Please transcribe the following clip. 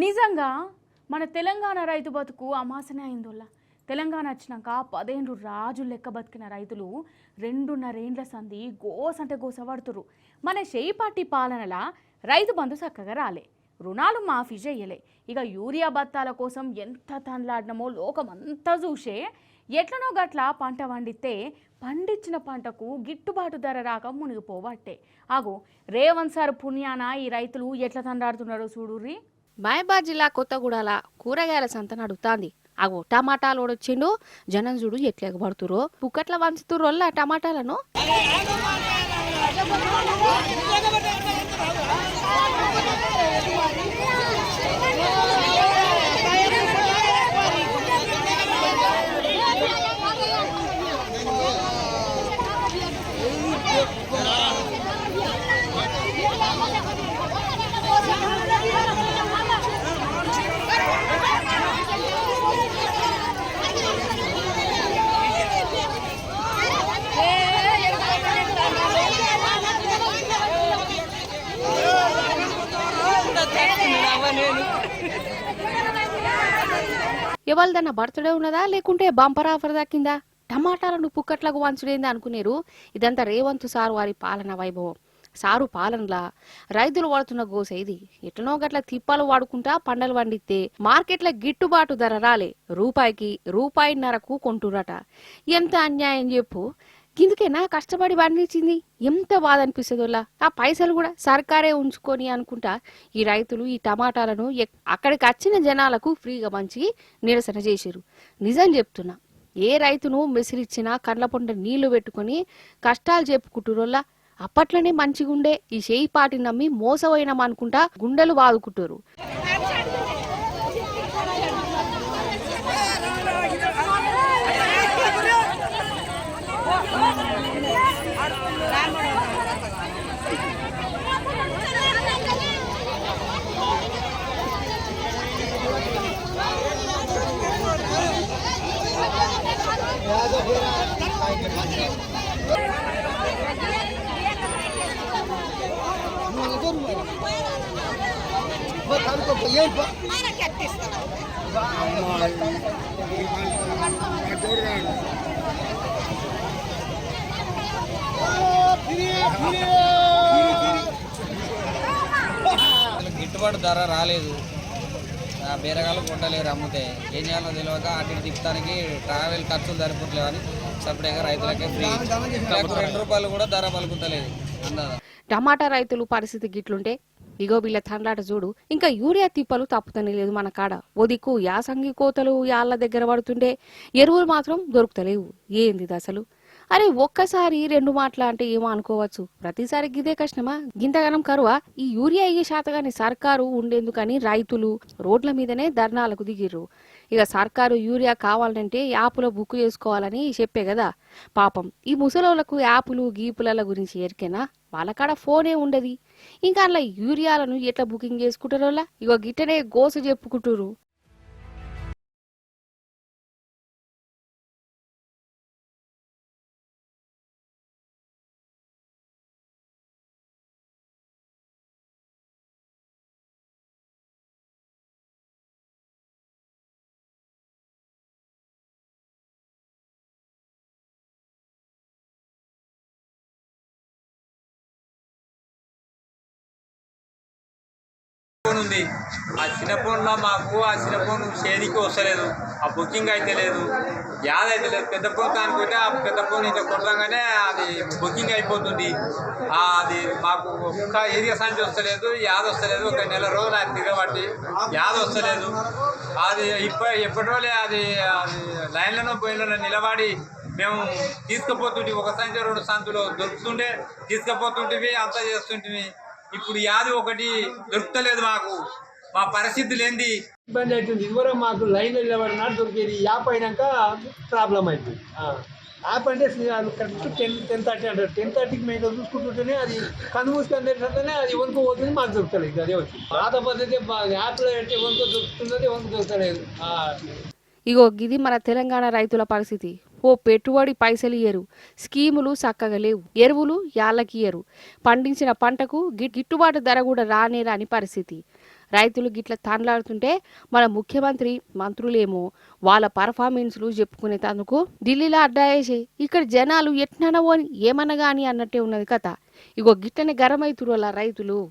నిజంగా మన తెలంగాణ రైతు బతుకు అమాసనే అయిందోళ్ళ. తెలంగాణ వచ్చినాక 15 రాజులు లెక్క బతికిన రైతులు 2.5 ఏండ్ల సంధి గోస అంటే గోస పడుతురు. మన షేయి పార్టీ పాలనలా రైతు బంధు చక్కగా రాలే, రుణాలు మాఫీ చేయలే. ఇక యూరియా బత్తాల కోసం ఎంత తన్లాడినమో లోకమంతా చూసే ఎట్లనో గట్ల పంట పండితే పండించిన పంటకు గిట్టుబాటు ధర రాక మునిగిపోవట్టే. ఆగో రేవంత్ సార్ పుణ్యాన ఈ రైతులు ఎట్లా తండాడుతున్నారో చూడుర్రి. మహబాద్ జిల్లా కొత్తగూడల కూరగాయల సంత నడుగుతాంది. అగో టమాటాలు ఓడొచ్చిండు, జనం చూడు ఎట్లెగబడుతురో. పుక్కట్ల వంచుతుర్రోళ్ళ టమాటాలను. ఎవరిదన్నా బర్త్డే ఉన్నదా లేకుంటే బంపర్ ఆఫర్ దక్కిందా? టమాటాలను పుక్కట్లకు వంచుడేంది అనుకునేరు. ఇదంతా రేవంత్ సారు వారి పాలన వైభవం. సారు పాలనలా రైతులు వాడుతున్న గోస ఇది. ఎట్లనో గట్ల తిప్పాలు వాడుకుంటా పంటలు పండితే మార్కెట్ల గిట్టుబాటు ధర రాలే. రూపాయికి రూపాయిన్నరకు కొంటురట. ఎంత అన్యాయం చెప్పు. కిందకేనా కష్టపడి పండించింది? ఎంత బాధ అనిపిస్తుందోలా. ఆ పైసలు కూడా సర్కారే ఉంచుకొని అనుకుంటా ఈ రైతులు ఈ టమాటాలను అక్కడికి వచ్చిన జనాలకు ఫ్రీగా పంచి నిరసన చేసిరు. నిజం చెప్తున్నా, ఏ రైతును మెసిరిచ్చినా కండ్ల పొంట నీళ్లు పెట్టుకుని కష్టాలు చెప్పుకుంటురోల్లా. అప్పట్లోనే మంచిగుండే ఈ షేయి పాటి నమ్మి మోసపోయినాం అనుకుంటా గుండెలు బాదుకుంటారు. గిట్టుబాటు ధర రాలేదు, బేరగాళ్ళు కొట్టలేరు, అమ్ముతే ఏం చేయాలో తెలియక అటు తిప్పడానికి ట్రావెల్ ఖర్చులు సరిపోట్లేవని సపరేట్గా రైతులకే ఫ్రీ. 2 రూపాయలు కూడా ధర పలుకుతలేదు. టమాటా రైతులు పరిస్థితి గిట్లుంటే ఇగో వీళ్ళ తండ్లాట చూడు. ఇంకా యూరియా తిప్పలు తప్పుతనే లేదు మన కాడ. ఓ దిక్కు యాసంగి కోతలు యాళ్ళ దగ్గర పడుతుండే ఎరువులు మాత్రం దొరుకుతలేవు. ఏంది అసలు? అరే ఒక్కసారి 2 మాటలు అంటే ఏమో అనుకోవచ్చు, ప్రతిసారి గిదే కష్టమా? గింతగానం కరువా? ఈ యూరియా అయ్యే శాతగాని సర్కారు ఉండేందుకని రైతులు రోడ్ల మీదనే ధర్నాలకు దిగిర్రు. ఇక సర్కారు యూరియా కావాలంటే యాప్లో బుక్ చేసుకోవాలని చెప్పే కదా. పాపం ఈ ముసలోళ్లకు యాపులు గీపుల గురించి ఎరికేనా? వాళ్ళ కాడ ఫోనే ఉండదు. ఇంకా అలా యూరియాలను ఎట్లా బుకింగ్ చేసుకుంటారోలా? ఇగో గిట్టనే గోసు చెప్పుకుంటురు. ఉంది. ఆ చిన్న ఫోన్లో మాకు ఆ చిన్న ఫోన్ షేరింగ్కి వస్తలేదు, ఆ బుకింగ్ అయితే లేదు, యాద్ అయితే లేదు. పెద్ద ఫోన్ అనుకుంటే ఆ పెద్ద ఫోన్ ఇంకా కొట్టగానే అది బుకింగ్ అయిపోతుంది. అది మాకు ఒక్క ఏరియా సంచి వస్తలేదు, యాద్ వస్తలేదు. ఒక నెల రోజులు అది తిరగబట్టి యాద్ వస్తలేదు. అది ఎప్పటి రోజులే అది లైన్లను పోయిన నిలబడి మేము తీసుకుపోతుంటే ఒక సంచి 2 సంచులు దొరుకుతుండే తీసుకుపోతుంటివి, అంతా చేస్తుంటివి. ఇప్పుడు యాది ఒకటి దొరుకుతలేదు. మాకు మా పరిస్థితులు ఏంది? ఇబ్బంది అవుతుంది. ఇదివరకు మాకు లైన్ నిలబడినా దొరికేది. యాప్ అయినాక ప్రాబ్లం అవుతుంది. యాప్ అంటే కరెక్ట్ 10:30 అంటారు. 10:30కి మేము చూసుకుంటుంటేనే అది కన్ను మూసుకొని అది వణుకు పోతుంది, మాకు దొరుకుతలేదు. అదే వచ్చింది పాత పద్ధతి. యాప్లో అంటే వణుకు దొరుకుతున్నది, వణుకు దొరుకుతలేదు. ఇగో గిది మన తెలంగాణ రైతుల పరిస్థితి. ఓ పెట్టుబడి పైసలు ఇయ్యరు, స్కీములు చక్కగా లేవు, ఎరువులు యాళ్ళకి ఇయ్యరు, పండించిన పంటకు గిట్టుబాటు ధర కూడా రానేరాని పరిస్థితి. రైతులు గిట్ల తాండ్లాడుతుంటే మన ముఖ్యమంత్రి మంత్రులేమో వాళ్ళ పర్ఫార్మెన్స్లు చెప్పుకునేందుకు ఢిల్లీలో అడ్డా వేసి ఇక్కడ జనాలు ఎట్ననవో అని ఏమనగా అని అన్నట్టే ఉన్నది కథ. ఇగో గిట్టనే గరమైతురు రైతులు.